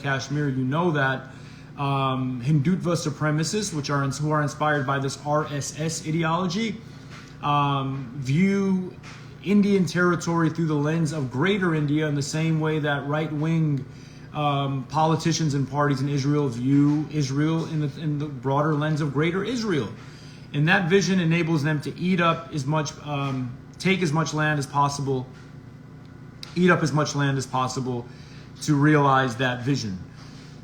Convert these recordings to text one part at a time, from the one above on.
Kashmir, you know that Hindutva supremacists, who are inspired by this RSS ideology, view Indian territory through the lens of Greater India in the same way that right-wing politicians and parties in Israel view Israel in the broader lens of Greater Israel. And that vision enables them to eat up as much, take as much land as possible, eat up as much land as possible to realize that vision.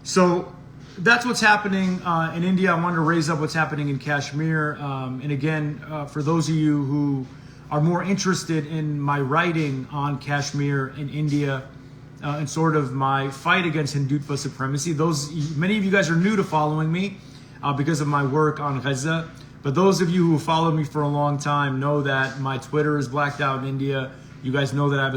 So that's what's happening in India. I wanted to raise up what's happening in Kashmir. And again, for those of you who are more interested in my writing on Kashmir in India and sort of my fight against Hindutva supremacy, many of you guys are new to following me because of my work on Gaza. But those of you who followed me for a long time know that my Twitter is blacked out in India. You guys know that I have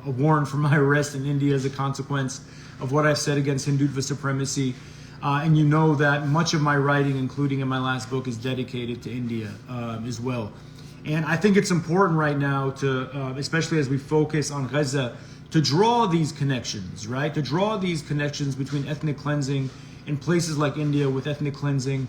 a warrant for my arrest in India as a consequence of what I've said against Hindutva supremacy. And you know that much of my writing, including in my last book, is dedicated to India as well. And I think it's important right now to, especially as we focus on Gaza, to draw these connections, right? To draw these connections between ethnic cleansing in places like India with ethnic cleansing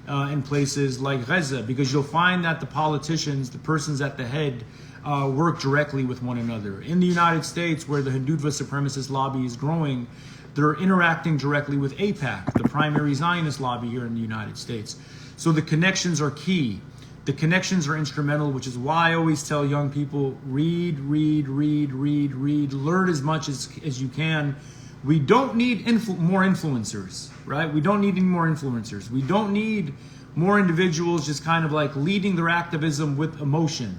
in places like Gaza, because you'll find that the politicians, the persons at the head, work directly with one another. In the United States, where the Hindutva supremacist lobby is growing, they're interacting directly with AIPAC, the primary Zionist lobby here in the United States. So the connections are key. The connections are instrumental, which is why I always tell young people, read, learn as much as you can. We don't need more influencers, right? We don't need any more influencers. We don't need more individuals just kind of like leading their activism with emotion.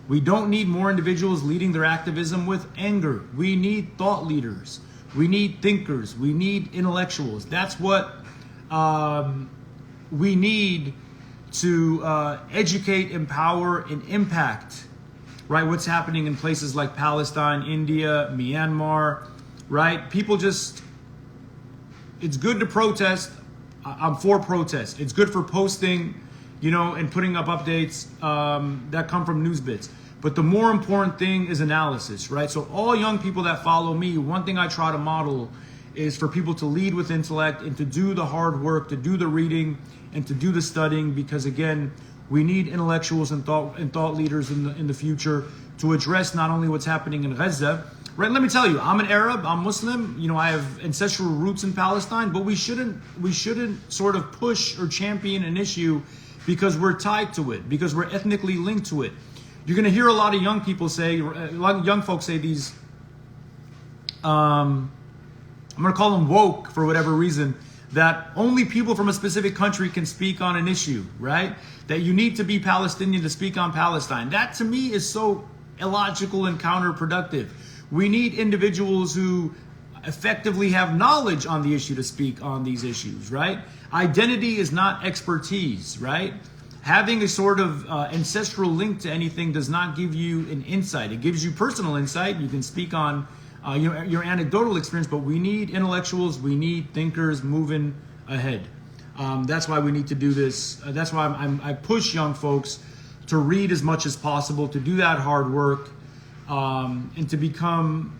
We don't need more individuals leading their activism with anger. We need thought leaders. We need thinkers. We need intellectuals. That's what we need to educate, empower, and impact, right? What's happening in places like Palestine, India, Myanmar, right? People just, it's good to protest. I'm for protest. It's good for posting, and putting up updates that come from news bits. But the more important thing is analysis, right? So all young people that follow me, one thing I try to model is for people to lead with intellect and to do the hard work, to do the reading and to do the studying, because again, we need intellectuals and thought leaders in the future to address not only what's happening in Gaza, right? Let me tell you, I'm an Arab, I'm Muslim, I have ancestral roots in Palestine, but we shouldn't sort of push or champion an issue because we're tied to it, because we're ethnically linked to it. You're going to hear a lot of young people say, a lot of young folks say these, I'm going to call them woke for whatever reason, that only people from a specific country can speak on an issue, right? That you need to be Palestinian to speak on Palestine. That to me is so illogical and counterproductive. We need individuals who effectively have knowledge on the issue to speak on these issues, right? Identity is not expertise, right? Having a sort of ancestral link to anything does not give you an insight. It gives you personal insight. You can speak on your anecdotal experience, but we need intellectuals, we need thinkers moving ahead. That's why we need to do this. That's why I push young folks to read as much as possible, to do that hard work, and to become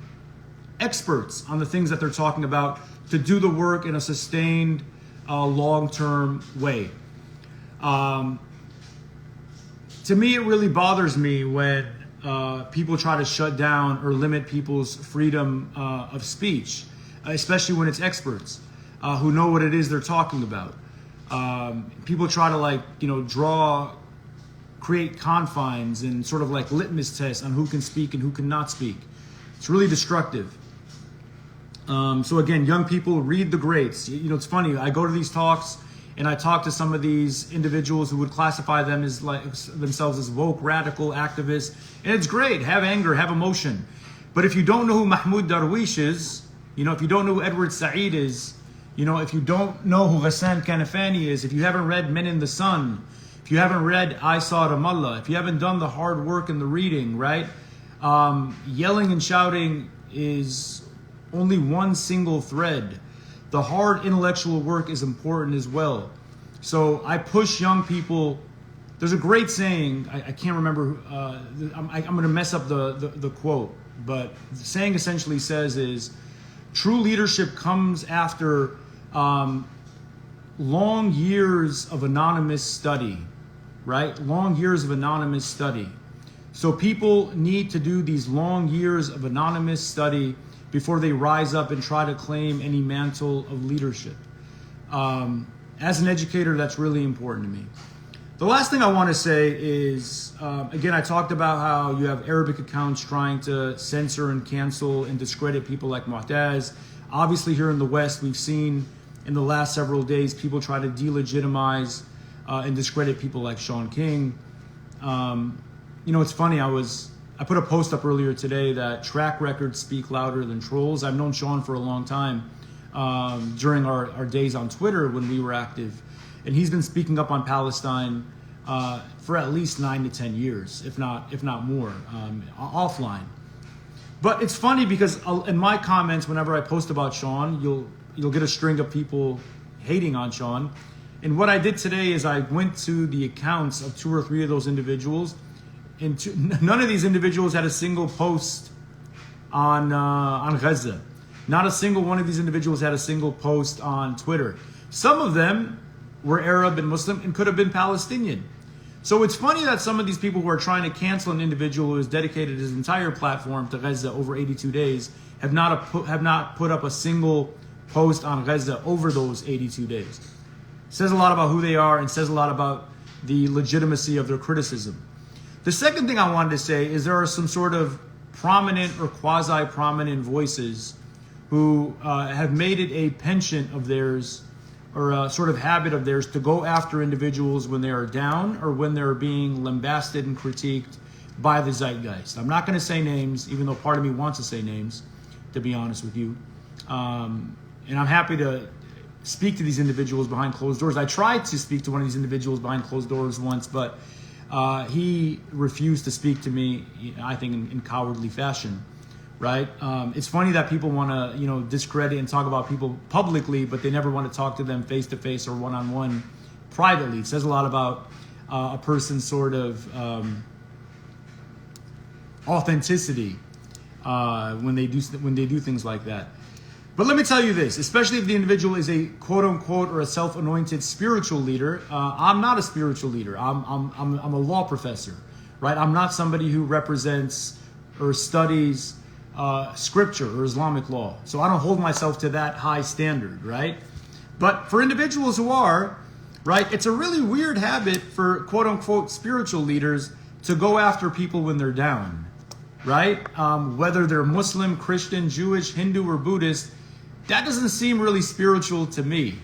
experts on the things that they're talking about, to do the work in a sustained, long-term way. To me, it really bothers me when people try to shut down or limit people's freedom of speech, especially when it's experts who know what it is they're talking about. People try to create confines and sort of like litmus tests on who can speak and who cannot speak. It's really destructive. So again, young people, read the greats. It's funny, I go to these talks and I talk to some of these individuals who would classify them as themselves as woke, radical activists. And it's great, have anger, have emotion. But if you don't know who Mahmoud Darwish is, if you don't know who Edward Said is, if you don't know who Ghassan Kanafani is, if you haven't read Men in the Sun, if you haven't read I Saw Ramallah, if you haven't done the hard work and the reading, right? Yelling and shouting is only one single thread. The hard intellectual work is important as well. So I push young people. There's a great saying, I can't remember, I'm going to mess up the quote, but the saying essentially says is, True leadership comes after long years of anonymous study, right? Long years of anonymous study. So people need to do these long years of anonymous study before they rise up and try to claim any mantle of leadership. As an educator, that's really important to me. The last thing I want to say is, again, I talked about how you have Arabic accounts trying to censor and cancel and discredit people like Mu'taz. Obviously, here in the West, we've seen in the last several days people try to delegitimize and discredit people like Shaun King. You know, it's funny, I put a post up earlier today that track records speak louder than trolls. I've known Shaun for a long time, during our days on Twitter when we were active. And he's been speaking up on Palestine for at least 9 to 10 years, if not more, offline. But it's funny because in my comments, whenever I post about Shaun, you'll get a string of people hating on Shaun. And what I did today is I went to the accounts of 2 or 3 of those individuals, and none of these individuals had a single post on Gaza. Not a single one of these individuals had a single post on Twitter. Some of them were Arab and Muslim and could have been Palestinian. So it's funny that some of these people who are trying to cancel an individual who has dedicated his entire platform to Gaza over 82 days have not put up a single post on Gaza over those 82 days. It says a lot about who they are and says a lot about the legitimacy of their criticism. The second thing I wanted to say is there are some sort of prominent or quasi-prominent voices who have made it a penchant of theirs or a sort of habit of theirs to go after individuals when they are down or when they're being lambasted and critiqued by the zeitgeist. I'm not going to say names, even though part of me wants to say names, to be honest with you. And I'm happy to speak to these individuals behind closed doors. I tried to speak to one of these individuals behind closed doors once, but he refused to speak to me, I think, in cowardly fashion. Right? It's funny that people want to, discredit and talk about people publicly, but they never want to talk to them face to face or one on one privately. It says a lot about a person's sort of authenticity when they do things like that. But let me tell you this, especially if the individual is a quote unquote or a self-anointed spiritual leader. I'm not a spiritual leader. I'm a law professor, right? I'm not somebody who represents or studies scripture or Islamic law. So I don't hold myself to that high standard, right? But for individuals who are, right, it's a really weird habit for quote unquote spiritual leaders to go after people when they're down, right? Whether they're Muslim, Christian, Jewish, Hindu, or Buddhist, that doesn't seem really spiritual to me,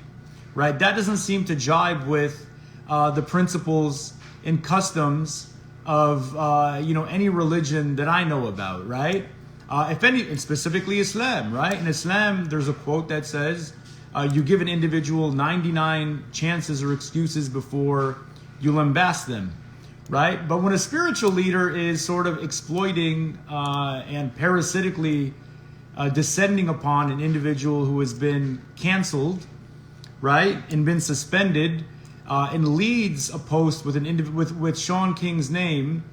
right? That doesn't seem to jibe with the principles and customs of, any religion that I know about, right? If any, and specifically Islam, right? In Islam, there's a quote that says, you give an individual 99 chances or excuses before you lambast them, right? But when a spiritual leader is sort of exploiting and parasitically descending upon an individual who has been canceled, right, and been suspended, and leads a post with with Shaun King's name,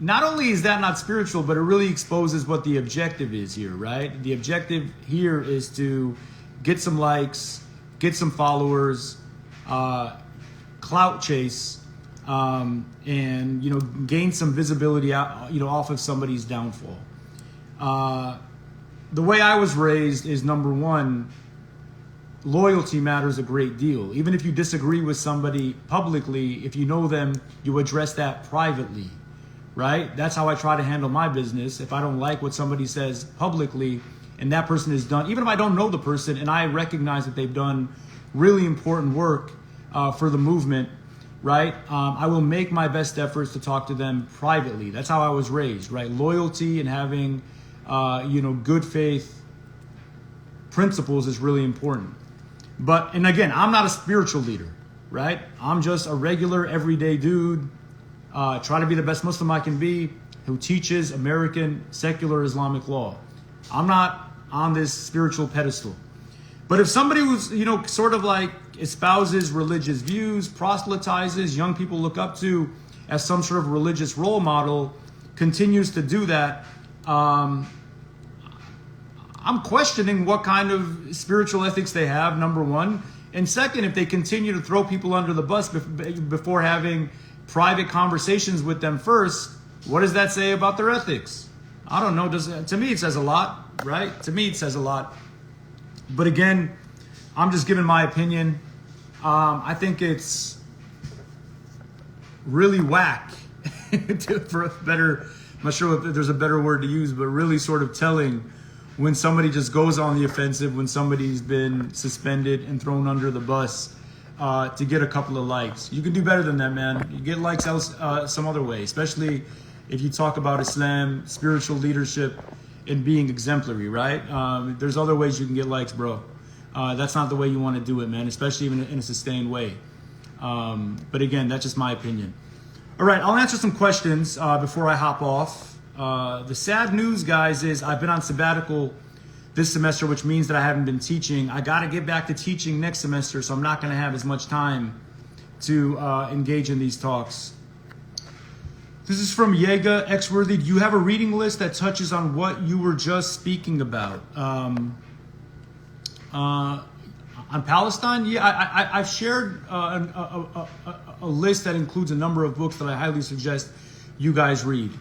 not only is that not spiritual, but it really exposes what the objective is here, right? The objective here is to get some likes, get some followers, clout chase, and gain some visibility out, off of somebody's downfall. The way I was raised is, number one, loyalty matters a great deal. Even if you disagree with somebody publicly, if you know them, you address that privately. Right? That's how I try to handle my business. If I don't like what somebody says publicly and that person is done, even if I don't know the person and I recognize that they've done really important work for the movement, right? I will make my best efforts to talk to them privately. That's how I was raised, right? Loyalty and having, good faith principles is really important. And again, I'm not a spiritual leader, right? I'm just a regular everyday dude. Try to be the best Muslim I can be, who teaches American secular Islamic law. I'm not on this spiritual pedestal. But if somebody who's, sort of like espouses religious views, proselytizes, young people look up to as some sort of religious role model, continues to do that, I'm questioning what kind of spiritual ethics they have, number one. And second, if they continue to throw people under the bus before having private conversations with them first, what does that say about their ethics? I don't know. To me, it says a lot, right? To me, it says a lot. But again, I'm just giving my opinion. I think it's really whack, for a better, I'm not sure if there's a better word to use, but really sort of telling when somebody just goes on the offensive, when somebody's been suspended and thrown under the bus to get a couple of likes. You can do better than that, man. You get likes some other way, especially if you talk about Islam, spiritual leadership, and being exemplary, right? There's other ways you can get likes, bro. That's not the way you want to do it, man, especially even in a sustained way. But again, that's just my opinion. All right, I'll answer some questions before I hop off. The sad news, guys, is I've been on sabbatical this semester, which means that I haven't been teaching. I got to get back to teaching next semester, so I'm not going to have as much time to engage in these talks. This is from Yega Xworthy. Do you have a reading list that touches on what you were just speaking about? On Palestine? Yeah, I've shared a list that includes a number of books that I highly suggest you guys read.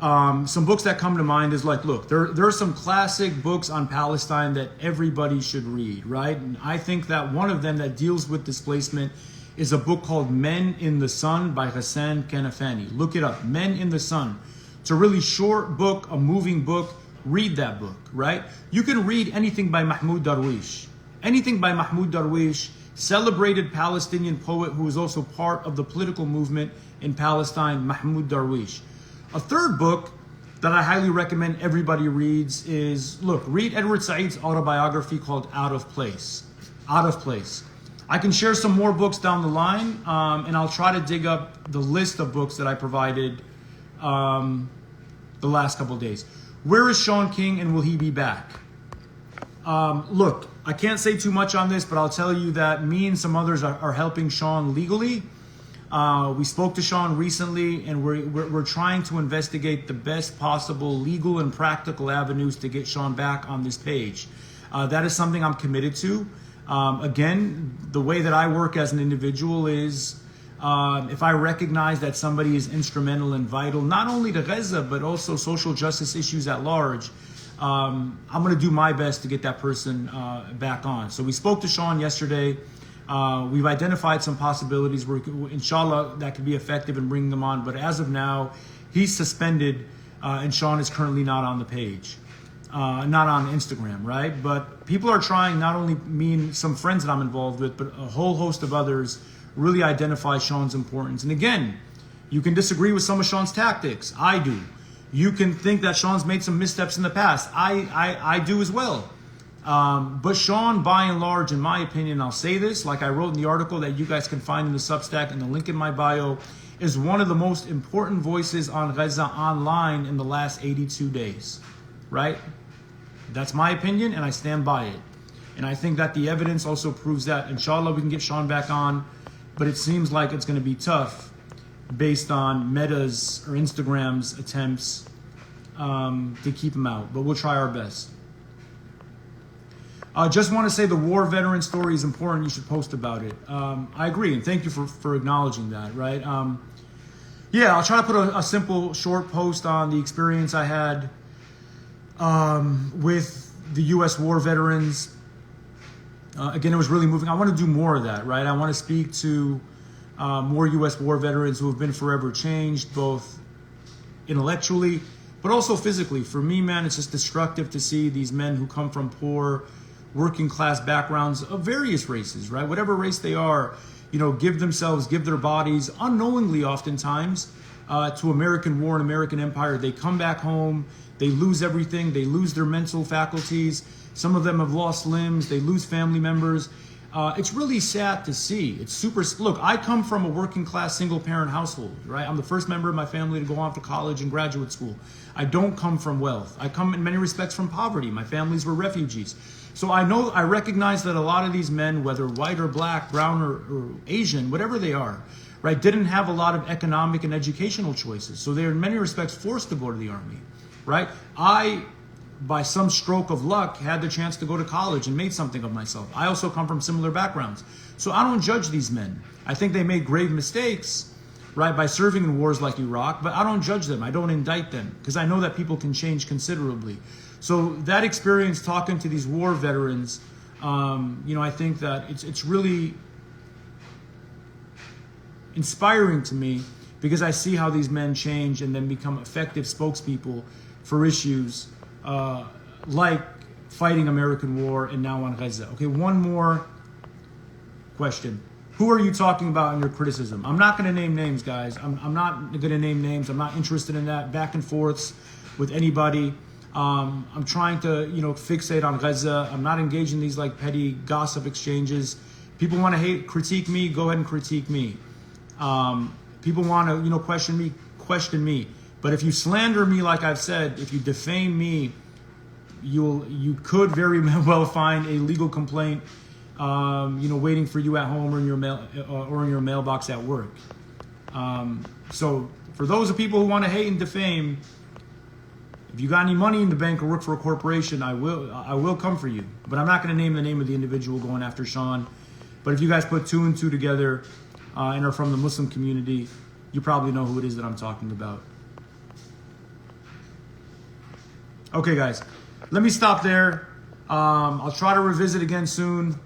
Some books that come to mind is like, look, there are some classic books on Palestine that everybody should read, right? And I think that one of them that deals with displacement is a book called Men in the Sun by Hassan Kanafani. Look it up, Men in the Sun. It's a really short book, a moving book. Read that book, right? You can read anything by Mahmoud Darwish. Anything by Mahmoud Darwish, celebrated Palestinian poet who is also part of the political movement in Palestine, Mahmoud Darwish. A third book that I highly recommend everybody reads is, look, read Edward Said's autobiography called Out of Place. Out of Place. I can share some more books down the line, and I'll try to dig up the list of books that I provided the last couple of days. Where is Shaun King, and will he be back? Look, I can't say too much on this, but I'll tell you that me and some others are helping Shaun legally. We spoke to Shaun recently, and we're trying to investigate the best possible legal and practical avenues to get Shaun back on this page. That is something I'm committed to. Again, the way that I work as an individual is if I recognize that somebody is instrumental and vital, not only to Gaza, but also social justice issues at large, I'm going to do my best to get that person back on. So we spoke to Shaun yesterday. We've identified some possibilities where, inshallah, that could be effective in bringing them on. But as of now, he's suspended, and Shaun is currently not on the page, not on Instagram, right? But people are trying, not only me and some friends that I'm involved with, but a whole host of others really identify Shaun's importance. And again, you can disagree with some of Shaun's tactics. I do. You can think that Shaun's made some missteps in the past. I do as well. But Shaun, by and large, in my opinion, I'll say this, like I wrote in the article that you guys can find in the Substack and the link in my bio, is one of the most important voices on Gaza online in the last 82 days, right? That's my opinion, and I stand by it. And I think that the evidence also proves that. Inshallah, we can get Shaun back on, but it seems like it's going to be tough based on Meta's or Instagram's attempts to keep him out. But we'll try our best. Just want to say the war veteran story is important. You should post about it. I agree, and thank you for acknowledging that, right? Yeah, I'll try to put a simple, short post on the experience I had with the U.S. war veterans. Again, it was really moving. I want to do more of that, right? I want to speak to more U.S. war veterans who have been forever changed, both intellectually, but also physically. For me, man, it's just destructive to see these men who come from poor, working class backgrounds of various races, right? Whatever race they are, you know, give their bodies, unknowingly oftentimes, to American war and American empire. They come back home, they lose everything, they lose their mental faculties. Some of them have lost limbs, they lose family members. It's really sad to see. It's super, look, I come from a working class single parent household, right? I'm the first member of my family to go off to college and graduate school. I don't come from wealth. I come in many respects from poverty. My families were refugees. So I recognize that a lot of these men, whether white or black, brown or Asian, whatever they are, right, didn't have a lot of economic and educational choices. So they're in many respects forced to go to the army, right? I by some stroke of luck, had the chance to go to college and made something of myself. I also come from similar backgrounds. So I don't judge these men. I think they made grave mistakes, right, by serving in wars like Iraq, but I don't judge them. I don't indict them, because I know that people can change considerably. So that experience talking to these war veterans, I think that it's really inspiring to me, because I see how these men change and then become effective spokespeople for issues like fighting American war and now on Gaza. Okay, one more question. Who are you talking about in your criticism? I'm not going to name names, guys. I'm not going to name names. I'm not interested in that back and forths with anybody. I'm trying to, fixate on Gaza. I'm not engaged in these like petty gossip exchanges. People want to critique me, go ahead and critique me. People want to, question me. But if you slander me, like I've said, if you defame me, you could very well find a legal complaint, waiting for you at home or in your mailbox at work. So for those of people who want to hate and defame, if you got any money in the bank or work for a corporation, I will come for you. But I'm not going to name the name of the individual going after Shaun. But if you guys put 2 and 2 together and are from the Muslim community, you probably know who it is that I'm talking about. Okay, guys, let me stop there. I'll try to revisit again soon.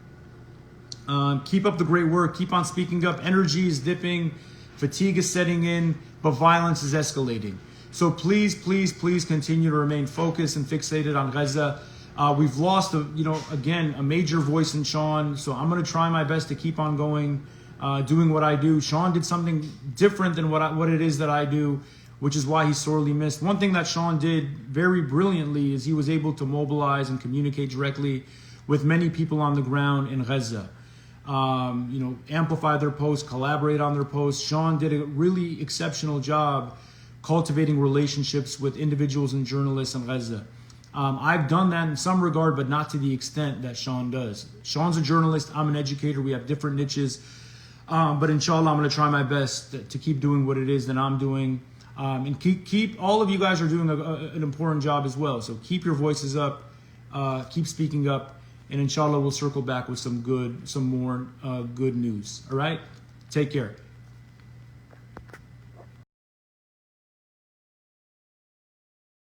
Keep up the great work. Keep on speaking up. Energy is dipping. Fatigue is setting in, but violence is escalating. So please, please, please continue to remain focused and fixated on Gaza. We've lost, again, a major voice in Shaun. So I'm going to try my best to keep on going, doing what I do. Shaun did something different than what it is that I do, which is why he's sorely missed. One thing that Shaun did very brilliantly is he was able to mobilize and communicate directly with many people on the ground in Gaza. Amplify their posts, collaborate on their posts. Shaun did a really exceptional job cultivating relationships with individuals and journalists in Gaza. I've done that in some regard, but not to the extent that Shaun does. Shaun's a journalist. I'm an educator. We have different niches. But inshallah, I'm going to try my best to keep doing what it is that I'm doing. And keep all of you guys are doing an important job as well. So keep your voices up, keep speaking up, and inshallah we'll circle back with some more good news. All right? Take care.